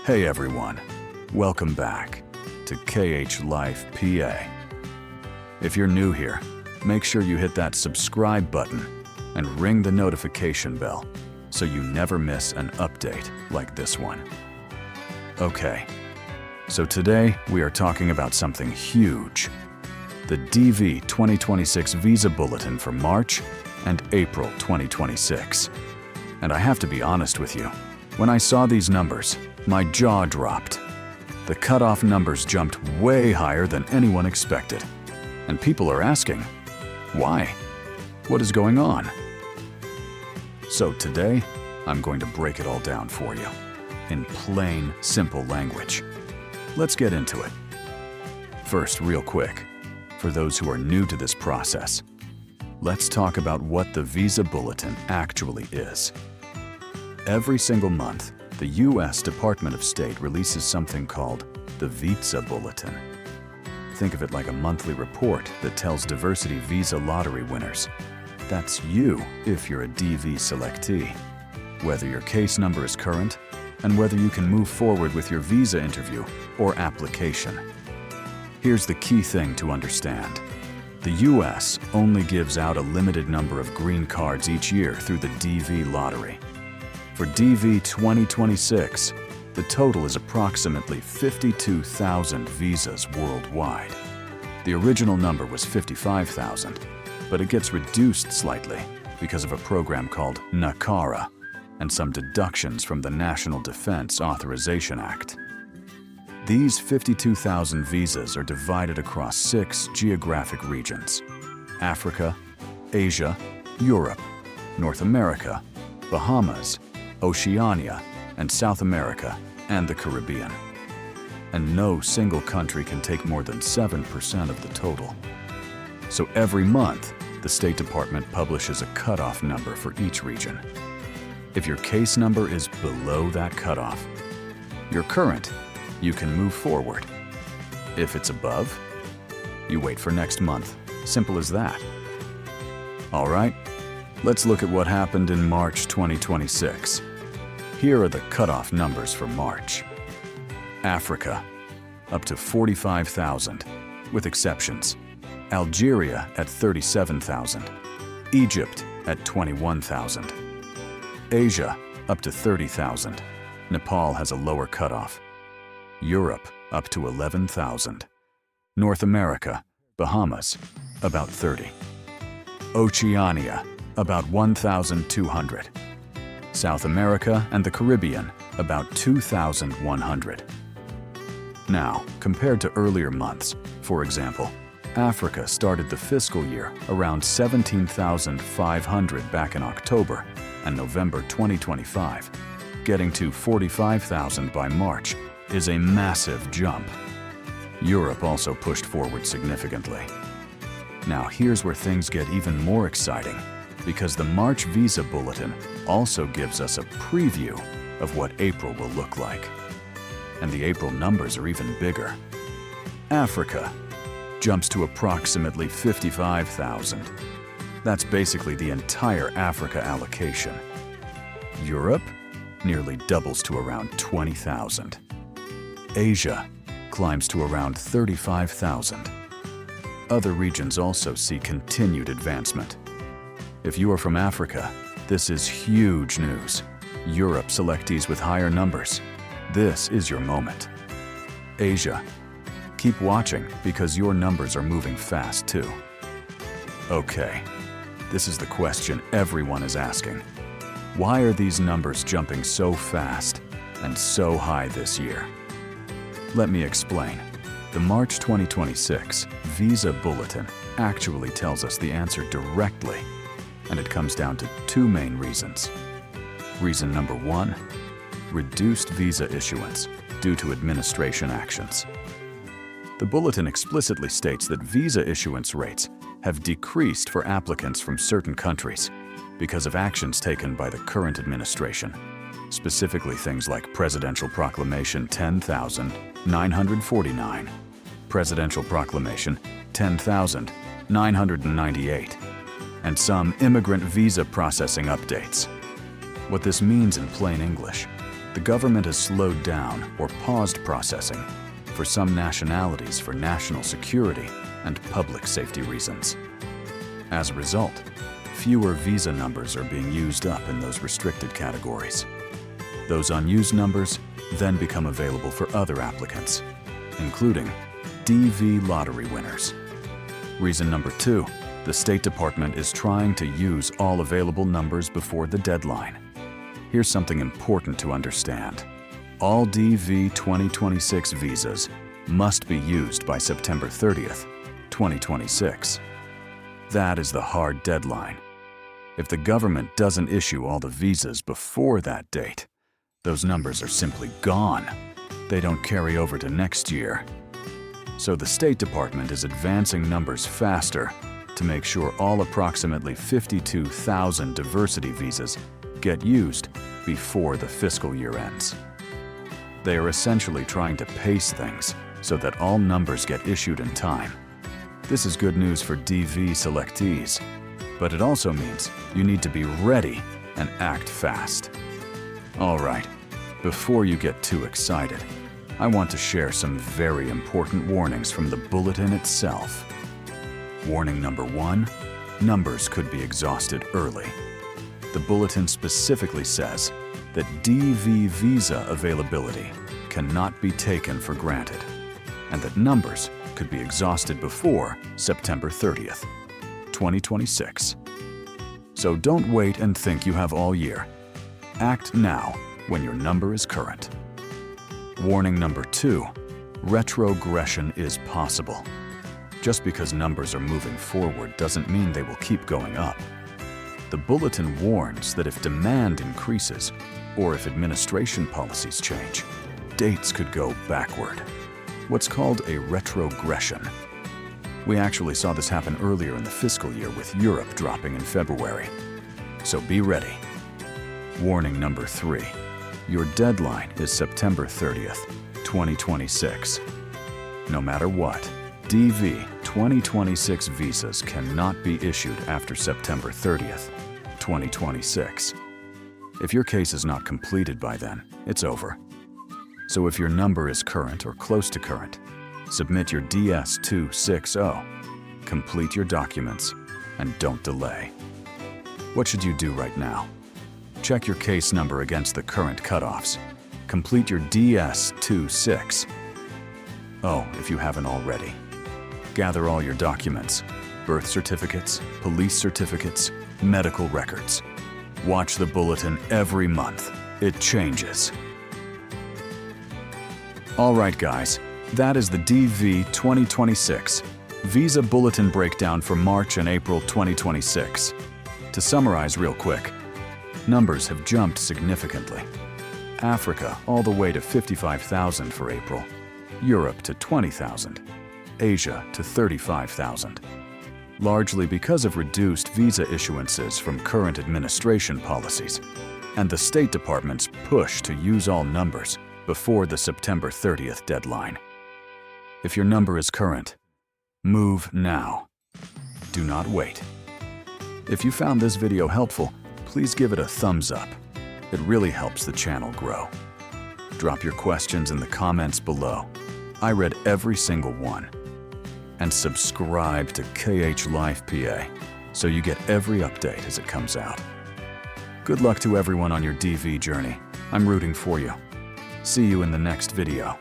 Hey everyone, welcome back to KHLifePA. If you're new here, make sure you hit that subscribe button and ring the notification bell so you never miss an update like this one. Okay, so today we are talking about something huge. The DV 2026 Visa Bulletin for March and April 2026. And I have to be honest with you, when I saw these numbers, my jaw dropped. The cutoff numbers jumped way higher than anyone expected. And people are asking, why? What is going on? So today, I'm going to break it all down for you in plain, simple language. Let's get into it. First, real quick, for those who are new to this process, let's talk about what the Visa Bulletin actually is. Every single month, the U.S. Department of State releases something called the Visa Bulletin. Think of it like a monthly report that tells diversity visa lottery winners. That's you if you're a DV selectee, whether your case number is current, and whether you can move forward with your visa interview or application. Here's the key thing to understand. The U.S. only gives out a limited number of green cards each year through the DV lottery. For DV 2026, the total is approximately 52,000 visas worldwide. The original number was 55,000, but it gets reduced slightly because of a program called NACARA and some deductions from the National Defense Authorization Act. These 52,000 visas are divided across 6 geographic regions: Africa, Asia, Europe, North America, Bahamas, Oceania, and South America, and the Caribbean. And no single country can take more than 7% of the total. So every month, the State Department publishes a cutoff number for each region. If your case number is below that cutoff, you're current, you can move forward. If it's above, you wait for next month. Simple as that. All right, let's look at what happened in March 2026. Here are the cutoff numbers for March. Africa, up to 45,000, with exceptions. Algeria at 37,000. Egypt at 21,000. Asia, up to 30,000. Nepal has a lower cutoff. Europe, up to 11,000. North America, Bahamas, about 30. Oceania, about 1,200. South America and the Caribbean, about 2,100. Now, compared to earlier months, for example, Africa started the fiscal year around 17,500 back in October and November 2025. Getting to 45,000 by March is a massive jump. Europe also pushed forward significantly. Now here's where things get even more exciting, because the March Visa Bulletin also gives us a preview of what April will look like. And the April numbers are even bigger. Africa jumps to approximately 55,000. That's basically the entire Africa allocation. Europe nearly doubles to around 20,000. Asia climbs to around 35,000. Other regions also see continued advancement. If you are from Africa, this is huge news. Europe selectees with higher numbers. This is your moment. Asia, keep watching because your numbers are moving fast too. Okay, this is the question everyone is asking. Why are these numbers jumping so fast and so high this year? Let me explain. The March 2026 Visa Bulletin actually tells us the answer directly, and it comes down to 2 main reasons. Reason number 1, reduced visa issuance due to administration actions. The bulletin explicitly states that visa issuance rates have decreased for applicants from certain countries because of actions taken by the current administration, specifically things like Presidential Proclamation 10,949, Presidential Proclamation 10,998, and some immigrant visa processing updates. What this means in plain English, the government has slowed down or paused processing for some nationalities for national security and public safety reasons. As a result, fewer visa numbers are being used up in those restricted categories. Those unused numbers then become available for other applicants, including DV lottery winners. Reason number 2, the State Department is trying to use all available numbers before the deadline. Here's something important to understand. All DV 2026 visas must be used by September 30th, 2026. That is the hard deadline. If the government doesn't issue all the visas before that date, those numbers are simply gone. They don't carry over to next year. So the State Department is advancing numbers faster to make sure all approximately 52,000 diversity visas get used before the fiscal year ends. They are essentially trying to pace things so that all numbers get issued in time. This is good news for DV selectees, but it also means you need to be ready and act fast. All right, before you get too excited, I want to share some very important warnings from the bulletin itself. Warning number 1, numbers could be exhausted early. The bulletin specifically says that DV visa availability cannot be taken for granted, and that numbers could be exhausted before September 30th, 2026. So don't wait and think you have all year. Act now when your number is current. Warning number 2, retrogression is possible. Just because numbers are moving forward doesn't mean they will keep going up. The bulletin warns that if demand increases, or if administration policies change, dates could go backward. What's called a retrogression. We actually saw this happen earlier in the fiscal year with Europe dropping in February. So be ready. Warning number 3. Your deadline is September 30th, 2026. No matter what, DV 2026 visas cannot be issued after September 30th, 2026. If your case is not completed by then, it's over. So if your number is current or close to current, submit your DS-260, complete your documents, and don't delay. What should you do right now? Check your case number against the current cutoffs. Complete your DS-26. Oh, if you haven't already. Gather all your documents, birth certificates, police certificates, medical records. Watch the bulletin every month. It changes. All right, guys, that is the DV 2026 Visa Bulletin breakdown for March and April 2026. To summarize real quick, numbers have jumped significantly. Africa all the way to 55,000 for April, Europe to 20,000, Asia to 35,000. Largely because of reduced visa issuances from current administration policies and the State Department's push to use all numbers before the September 30th deadline. If your number is current, move now. Do not wait. If you found this video helpful, please give it a thumbs up. It really helps the channel grow. Drop your questions in the comments below. I read every single one. And subscribe to KHLifePA so you get every update as it comes out. Good luck to everyone on your DV journey. I'm rooting for you. See you in the next video.